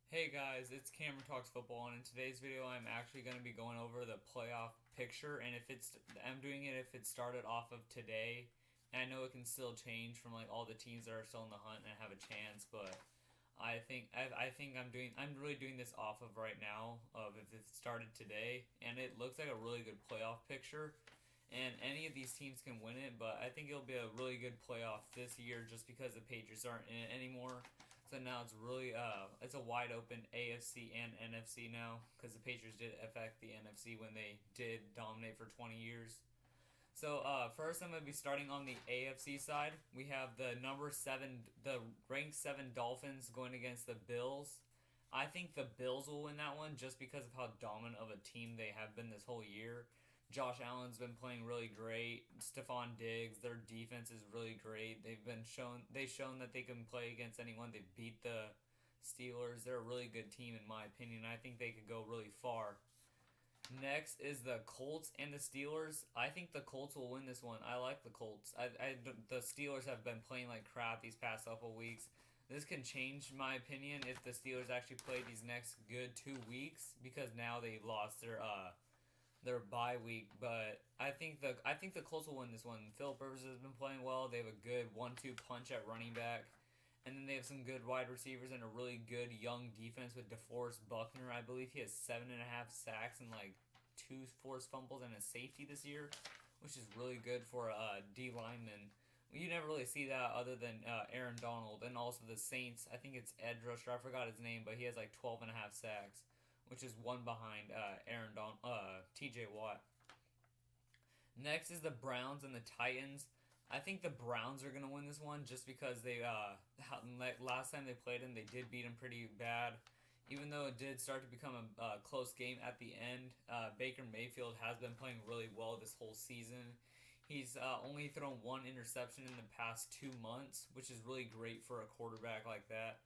Hey guys, it's Cameron Talks Football, and in today's video, I'm actually going to be going over the playoff picture. And I'm doing it if it started off of today. And I know it can still change from like all the teams that are still in the hunt and have a chance, but I'm really doing this off of right now of if it started today, and it looks like a really good playoff picture. And any of these teams can win it, but I think it'll be a really good playoff this year just because the Patriots aren't in it anymore. So now it's a wide open AFC and NFC now because the Patriots did affect the NFC when they did dominate for 20 years. So first, I'm gonna be starting on the AFC side. We have the ranked 7 Dolphins going against the Bills. I think the Bills will win that one just because of how dominant of a team they have been this whole year. Josh Allen's been playing really great. Stephon Diggs, their defense is really great. They've shown that they can play against anyone. They beat the Steelers. They're a really good team in my opinion. I think they could go really far. Next is the Colts and the Steelers. I think the Colts will win this one. I like the Colts. The Steelers have been playing like crap these past couple weeks. This can change my opinion if the Steelers actually play these next good 2 weeks because now they lost their bye week. But I think the Colts will win this one. Philip Rivers has been playing well. They have a good 1-2 punch at running back. And then they have some good wide receivers and a really good young defense with DeForest Buckner. I believe he has 7.5 sacks and like 2 forced fumbles and a safety this year, which is really good for a D lineman. You never really see that other than Aaron Donald and also the Saints. I think it's edge rusher. I forgot his name, but he has like 12.5 sacks, which is one behind T.J. Watt. Next is the Browns and the Titans. I think the Browns are gonna win this one just because last time they played them, they did beat them pretty bad. Even though it did start to become a close game at the end, Baker Mayfield has been playing really well this whole season. He's only thrown one interception in the past 2 months, which is really great for a quarterback like that.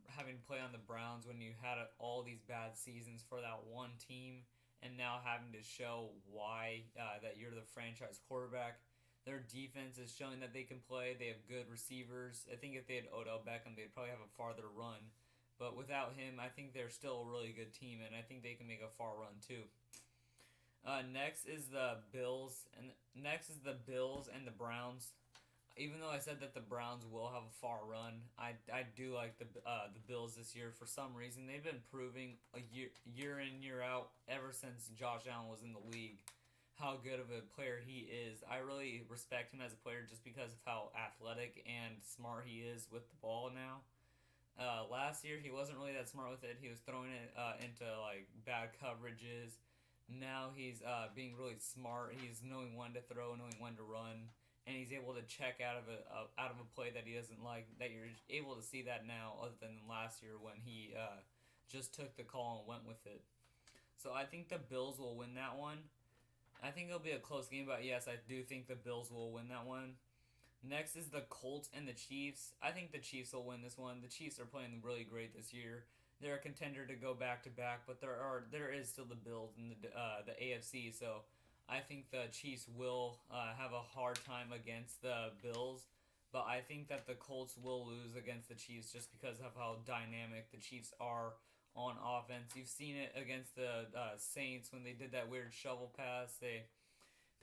Having to play on the Browns when you had all these bad seasons for that one team, and now having to show why that you're the franchise quarterback. Their defense is showing that they can play. They have good receivers. I think if they had Odell Beckham, they'd probably have a farther run. But without him, I think they're still a really good team, and I think they can make a far run too. Next is the Bills and the Browns. Even though I said that the Browns will have a far run, I do like the Bills this year for some reason. They've been proving year in year out ever since Josh Allen was in the league how good of a player he is. I really respect him as a player just because of how athletic and smart he is with the ball now. Last year he wasn't really that smart with it. He was throwing it into like bad coverages. Now he's being really smart. He's knowing when to throw, knowing when to run, and he's able to check out of a play that he doesn't like. That you're able to see that now, other than last year when he just took the call and went with it. So I think the Bills will win that one. I think it'll be a close game, but yes, I do think the Bills will win that one. Next is the Colts and the Chiefs. I think the Chiefs will win this one. The Chiefs are playing really great this year. They're a contender to go back to back, but there is still the Bills in the AFC. So I think the Chiefs will have a hard time against the Bills, but I think that the Colts will lose against the Chiefs just because of how dynamic the Chiefs are on offense. You've seen it against the Saints when they did that weird shovel pass.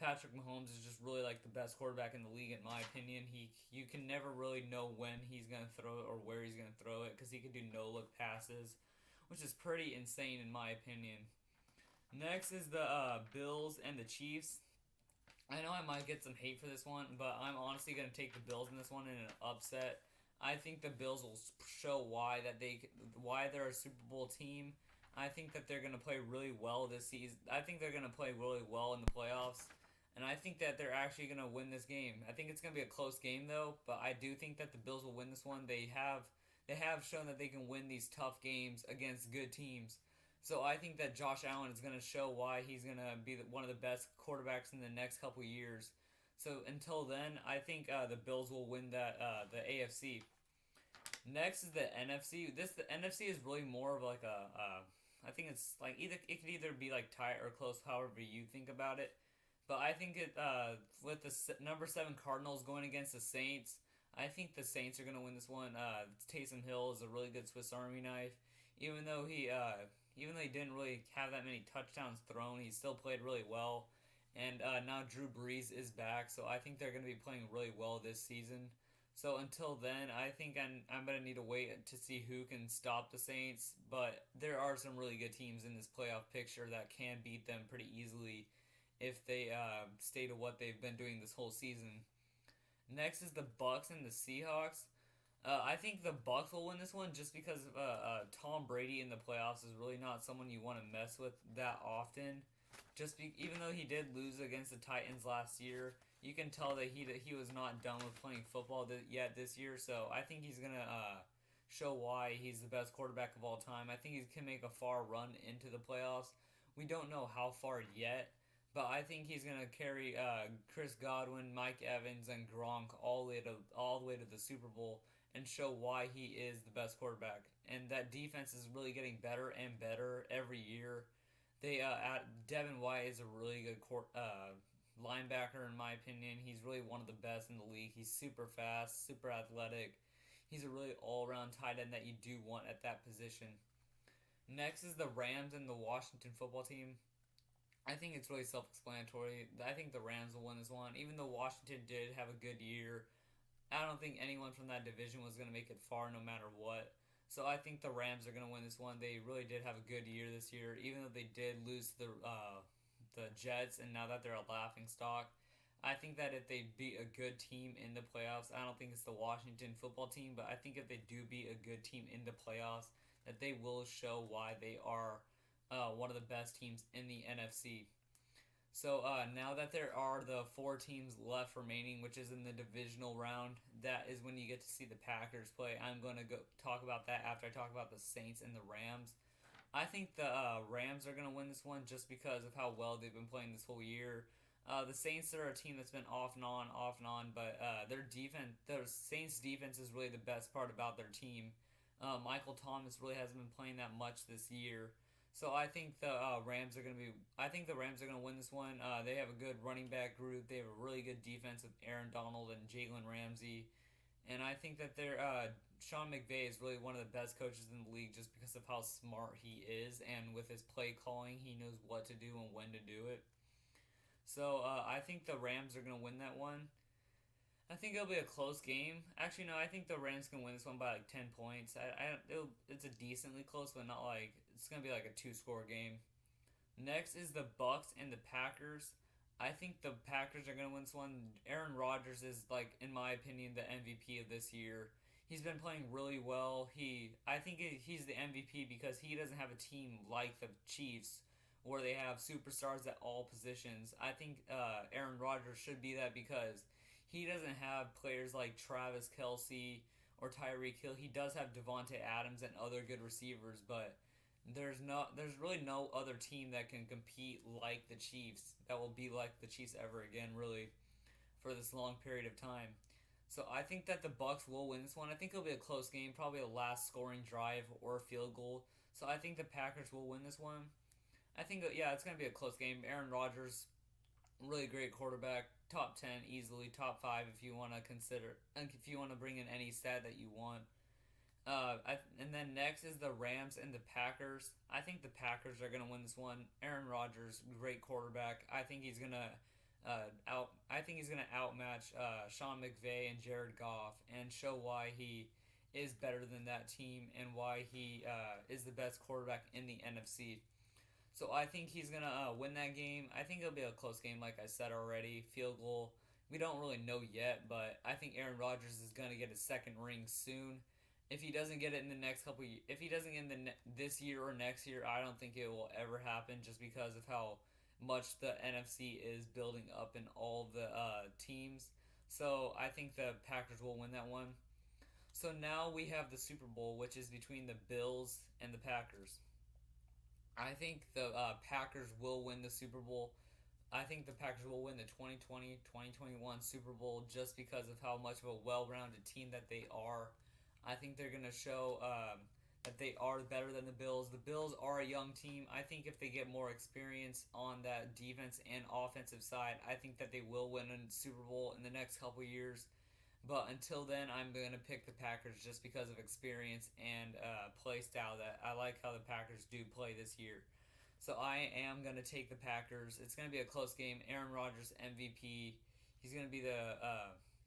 Patrick Mahomes is just really like the best quarterback in the league in my opinion. You can never really know when he's gonna throw it or where he's gonna throw it because he can do no look passes, which is pretty insane in my opinion. Next is the Bills and the Chiefs. I know I might get some hate for this one, but I'm honestly gonna take the Bills in this one in an upset. I think the Bills will show why they're a Super Bowl team. I think that they're gonna play really well this season. I think they're gonna play really well in the playoffs, and I think that they're actually gonna win this game. I think it's gonna be a close game though, but I do think that the Bills will win this one. They have shown that they can win these tough games against good teams. So I think that Josh Allen is going to show why he's going to be one of the best quarterbacks in the next couple years. So until then, I think the Bills will win the AFC. Next is the NFC. The NFC is really more of like I think it's like it could either be like tight or close, however you think about it. But I think with the number 7 Cardinals going against the Saints, I think the Saints are going to win this one. Taysom Hill is a really good Swiss Army knife. Even though he didn't really have that many touchdowns thrown, he still played really well. And now Drew Brees is back, so I think they're going to be playing really well this season. So until then, I think I'm going to need to wait to see who can stop the Saints. But there are some really good teams in this playoff picture that can beat them pretty easily if they stay to what they've been doing this whole season. Next is the Bucks and the Seahawks. I think the Bucks will win this one just because Tom Brady in the playoffs is really not someone you want to mess with that often. Even though he did lose against the Titans last year, you can tell that he was not done with playing football yet this year. So I think he's gonna show why he's the best quarterback of all time. I think he can make a far run into the playoffs. We don't know how far yet, but I think he's gonna carry Chris Godwin, Mike Evans, and Gronk all the way to the Super Bowl and show why he is the best quarterback. And that defense is really getting better and better every year. Devin White is a really good linebacker in my opinion. He's really one of the best in the league. He's super fast, super athletic. He's a really all-around tight end that you do want at that position. Next is the Rams and the Washington football team. I think it's really self-explanatory. I think the Rams will win this one. Even though Washington did have a good year, I don't think anyone from that division was going to make it far no matter what. So I think the Rams are going to win this one. They really did have a good year this year, even though they did lose to the Jets, and now that they're a laughing stock. I think that if they beat a good team in the playoffs, I don't think it's the Washington football team, but I think if they do beat a good team in the playoffs, that they will show why they are one of the best teams in the NFC. So now that there are the 4 teams left remaining, which is in the divisional round, that is when you get to see the Packers play. I'm going to go talk about that after I talk about the Saints and the Rams. I think the Rams are going to win this one just because of how well they've been playing this whole year. The Saints are a team that's been off and on, but their Saints defense is really the best part about their team. Michael Thomas really hasn't been playing that much this year. So I think the Rams are going to win this one. They have a good running back group. They have a really good defense with Aaron Donald and Jalen Ramsey. And I think that Sean McVay is really one of the best coaches in the league just because of how smart he is, and with his play calling, he knows what to do and when to do it. So I think the Rams are going to win that one. I think it'll be a close game. Actually, no, I think the Rams can win this one by like 10 points. It's a decently close, but not like it's gonna be like a 2-score game. Next is the Bucks and the Packers. I think the Packers are gonna win this one. Aaron Rodgers is, like, in my opinion, the MVP of this year. He's been playing really well. I think he's the MVP because he doesn't have a team like the Chiefs where they have superstars at all positions. I think Aaron Rodgers should be that because he doesn't have players like Travis Kelce or Tyreek Hill. He does have Devontae Adams and other good receivers, but there's really no other team that can compete like the Chiefs, that will be like the Chiefs ever again, really, for this long period of time. So I think that the Bucks will win this one. I think it'll be a close game, probably a last scoring drive or a field goal. So I think the Packers will win this one. I think, it's going to be a close game. Aaron Rodgers, really great quarterback, top 10 easily, top 5 if you want to bring in any stat that you want. And then next is the Rams and the Packers. I think the Packers are gonna win this one. Aaron Rodgers, great quarterback. I think he's gonna outmatch Sean McVay and Jared Goff and show why he is better than that team and why he is the best quarterback in the NFC. So I think he's gonna win that game. I think it'll be a close game, like I said already. Field goal. We don't really know yet, but I think Aaron Rodgers is gonna get his second ring soon. If he doesn't get it in the next couple, if he doesn't get it this year or next year, I don't think it will ever happen, just because of how much the NFC is building up in all the teams. So I think the Packers will win that one. So now we have the Super Bowl, which is between the Bills and the Packers. I think the Packers will win the Super Bowl. I think the Packers will win the 2020-2021 Super Bowl just because of how much of a well-rounded team that they are. I think they're going to show that they are better than the Bills. The Bills are a young team. I think if they get more experience on that defense and offensive side, I think that they will win a Super Bowl in the next couple years. But until then, I'm going to pick the Packers just because of experience and play play style that I like how the Packers do play this year. So I am going to take the Packers. It's going to be a close game. Aaron Rodgers MVP. He's going to be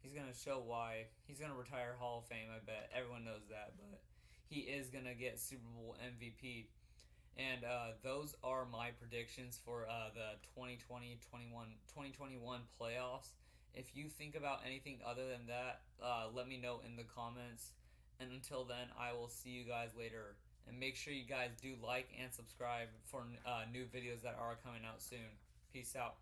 he's going to show why. He's going to retire Hall of Fame, I bet. Everyone knows that, but he is going to get Super Bowl MVP. And those are my predictions for the 2021 playoffs. If you think about anything other than that, let me know in the comments. And until then, I will see you guys later. And make sure you guys do like and subscribe for new videos that are coming out soon. Peace out.